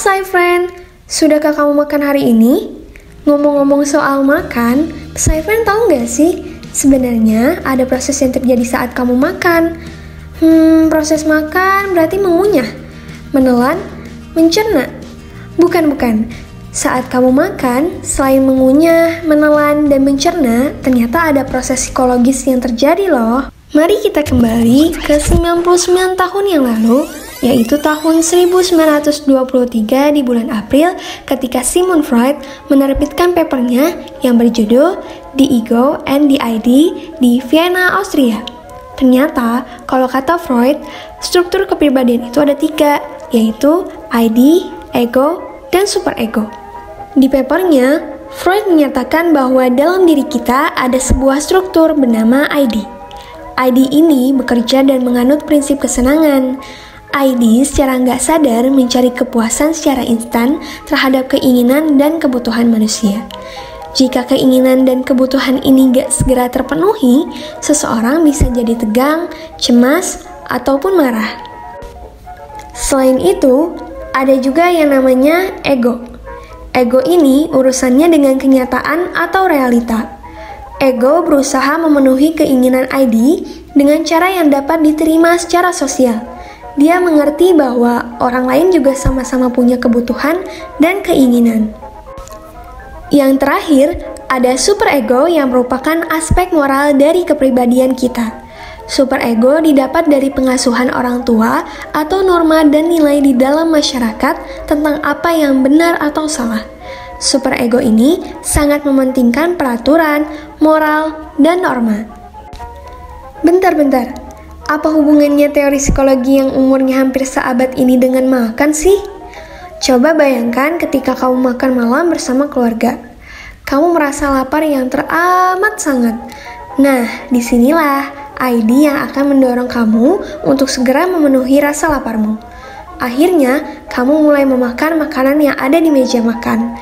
Psy Friend, sudahkah kamu makan hari ini? Ngomong-ngomong soal makan, Psy Friend tahu nggak sih? Sebenarnya ada proses yang terjadi saat kamu makan. Proses makan berarti mengunyah, menelan, mencerna. Bukan. Saat kamu makan, selain mengunyah, menelan, dan mencerna, ternyata ada proses psikologis yang terjadi loh. Mari kita kembali ke 99 tahun yang lalu, yaitu tahun 1923 di bulan April ketika Sigmund Freud menerbitkan papernya yang berjudul The Ego and the ID di Vienna, Austria. Ternyata, kalau kata Freud, struktur kepribadian itu ada 3, yaitu ID, ego, dan superego. Di papernya, Freud menyatakan bahwa dalam diri kita ada sebuah struktur bernama ID. ID ini bekerja dan menganut prinsip kesenangan. ID secara nggak sadar mencari kepuasan secara instan terhadap keinginan dan kebutuhan manusia. Jika keinginan dan kebutuhan ini nggak segera terpenuhi, seseorang bisa jadi tegang, cemas, ataupun marah. Selain itu, ada juga yang namanya ego. Ego ini urusannya dengan kenyataan atau realita. Ego berusaha memenuhi keinginan ID dengan cara yang dapat diterima secara sosial. Dia mengerti bahwa orang lain juga sama-sama punya kebutuhan dan keinginan. Yang terakhir, ada superego yang merupakan aspek moral dari kepribadian kita. Superego didapat dari pengasuhan orang tua atau norma dan nilai di dalam masyarakat tentang apa yang benar atau salah. Superego ini sangat mementingkan peraturan, moral, dan norma. Bentar. Apa hubungannya teori psikologi yang umurnya hampir seabad ini dengan makan sih? Coba bayangkan ketika kamu makan malam bersama keluarga. Kamu merasa lapar yang teramat sangat. Nah, disinilah ID yang akan mendorong kamu untuk segera memenuhi rasa laparmu. Akhirnya, kamu mulai memakan makanan yang ada di meja makan.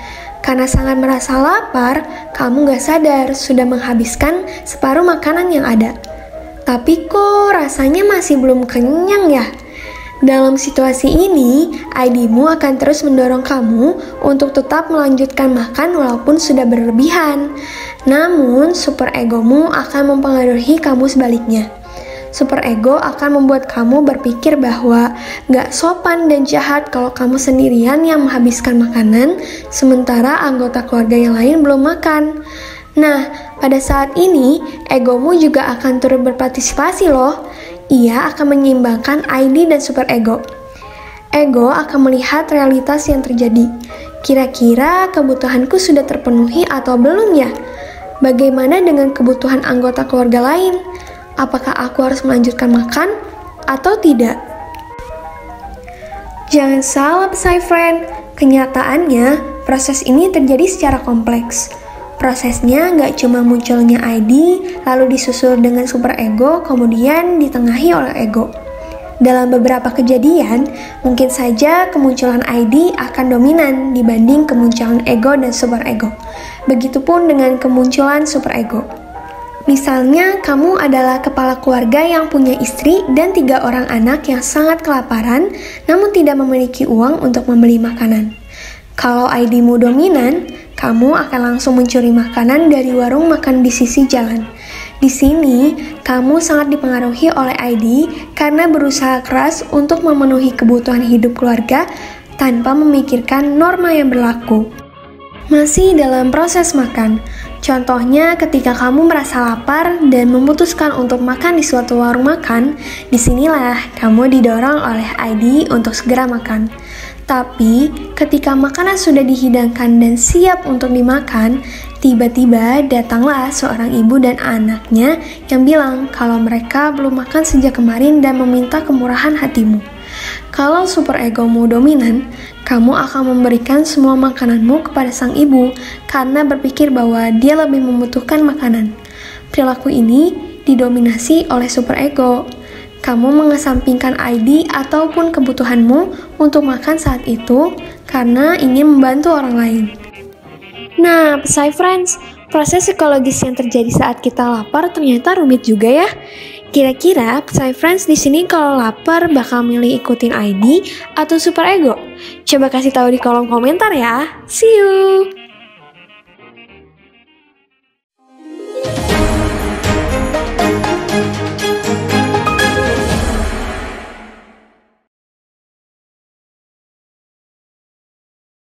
Karena sangat merasa lapar, kamu gak sadar sudah menghabiskan separuh makanan yang ada. Tapi kok rasanya masih belum kenyang ya? Dalam situasi ini, ID-mu akan terus mendorong kamu untuk tetap melanjutkan makan walaupun sudah berlebihan. Namun, superegomu akan mempengaruhi kamu sebaliknya. Superego akan membuat kamu berpikir bahwa gak sopan dan jahat kalau kamu sendirian yang menghabiskan makanan, sementara anggota keluarga yang lain belum makan. Nah, pada saat ini, egomu juga akan turut berpartisipasi loh. Ia akan menyeimbangkan ID dan superego. Ego akan melihat realitas yang terjadi. Kira-kira kebutuhanku sudah terpenuhi atau belum ya? Bagaimana dengan kebutuhan anggota keluarga lain? Apakah aku harus melanjutkan makan atau tidak? Jangan salah, Psy Friend. Kenyataannya, proses ini terjadi secara kompleks. Prosesnya nggak cuma munculnya ID, lalu disusul dengan superego, kemudian ditengahi oleh ego. Dalam beberapa kejadian, mungkin saja kemunculan ID akan dominan dibanding kemunculan ego dan superego. Begitupun dengan kemunculan superego. Misalnya, kamu adalah kepala keluarga yang punya istri dan 3 orang anak yang sangat kelaparan, namun tidak memiliki uang untuk membeli makanan. Kalau ID-mu dominan, kamu akan langsung mencuri makanan dari warung makan di sisi jalan. Di sini, kamu sangat dipengaruhi oleh ID karena berusaha keras untuk memenuhi kebutuhan hidup keluarga tanpa memikirkan norma yang berlaku. Masih dalam proses makan, contohnya ketika kamu merasa lapar dan memutuskan untuk makan di suatu warung makan, disinilah kamu didorong oleh ID untuk segera makan. Tapi, ketika makanan sudah dihidangkan dan siap untuk dimakan, tiba-tiba datanglah seorang ibu dan anaknya yang bilang kalau mereka belum makan sejak kemarin dan meminta kemurahan hatimu. Kalau superegomu dominan, kamu akan memberikan semua makananmu kepada sang ibu karena berpikir bahwa dia lebih membutuhkan makanan. Perilaku ini didominasi oleh superego. Kamu mengesampingkan ID ataupun kebutuhanmu untuk makan saat itu karena ingin membantu orang lain. Nah, Psy Friends, proses psikologis yang terjadi saat kita lapar ternyata rumit juga ya. Kira-kira Psy Friends di sini kalau lapar bakal milih ikutin ID atau super ego? Coba kasih tahu di kolom komentar ya. See you.